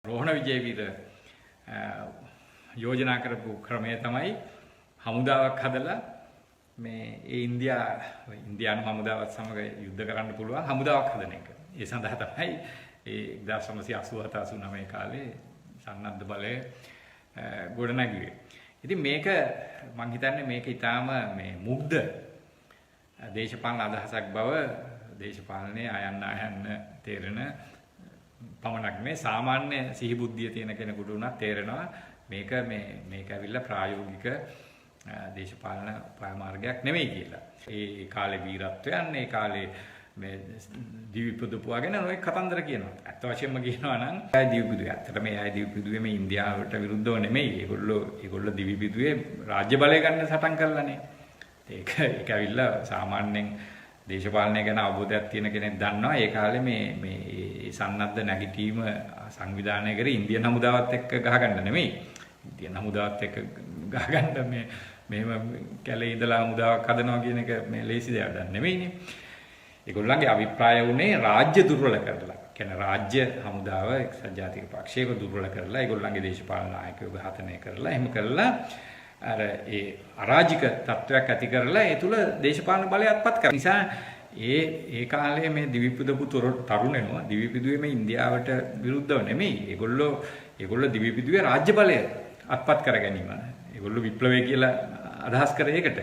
රෝහණ විජේවීර යෝජනා කරපු ක්‍රමය තමයි හමුදාවක් හදලා මේ ඉන්දියානු හමුදාවත් සමග යුද්ධ කරන්න පුළුවන් හමුදාවක් හදන එක. ඒ සඳහා තමයි ඒ 1987-89 කාලේ සන්නද්ධ බලය ගොඩනැගුවේ. ඉතින් මේක මම හිතන්නේ මේක ඊටාම මේ මුග්ධ දේශපාලන අදහසක් බව දේශපාලනයේ අයන්න තේරෙන පමණක් නෙමෙයි සාමාන්‍ය සිහි බුද්ධිය තියෙන කෙනෙකුට උනත් තේරෙනවා මේක ඇවිල්ලා ප්‍රායෝගික දේශපාලන උපායමාර්ගයක් නෙමෙයි කියලා. ඒ කාලේ වීරත්වයන් ඒ කාලේ මේ දිවිපුදුපුවා ගැන ඔය කතන්දර කියනවා. අත් වශයෙන්ම කියනවා නම් අය දිවිපුදුවේ ඇත්තට මේ අය දිවිපුදුවේ මේ ඉන්දියාවට විරුද්ධව නෙමෙයි. ඒගොල්ලෝ දිවිපුදුවේ රාජ්‍ය බලය ගන්න සටන් කළානේ. ඒක ඇවිල්ලා සාමාන්‍යයෙන් දේශපාලනය ගැන අවබෝධයක් තියෙන කෙනෙක් දන්නවා ඒ කාලේ මේ සන්නද්ධ නැගිටීම සංවිධානය කරේ ඉන්දියන් හමුදාවත් එක්ක ගහගන්න නෙමෙයි. ඉන්දියන් හමුදාවත් එක්ක ගහගන්න මෙහෙම කැලේ ඉඳලා හමුදාවක් හදනවා කියන එක මේ ලේසි දෙයක් දැන් නෙමෙයිනේ. ඒගොල්ලන්ගේ අභිප්‍රාය උනේ රාජ්‍ය දුර්වල කරලා. කියන්නේ රාජ්‍ය හමුදාව එක්සත් ජාතික පක්ෂයක දුර්වල කරලා ඒගොල්ලන්ගේ දේශපාලන നാයකයෝ ඝාතනය කරලා එහෙම කරලා අර ඒ අරාජික තත්වයක් ඇති කරලා ඒ තුල දේශපාලන බලය අත්පත් කරන නිසා ඒ කාලේ මේ දිවිපුදපු තරුණයෝ දිවිපුදුවේ මේ ඉන්දියාවට විරුද්ධව නෙමෙයි. ඒගොල්ලෝ දිවිපුදුවේ රාජ්‍ය බලය අත්පත් කර ගැනීම. ඒගොල්ලෝ විප්ලවය කියලා අදහස් කරේ ඒකට.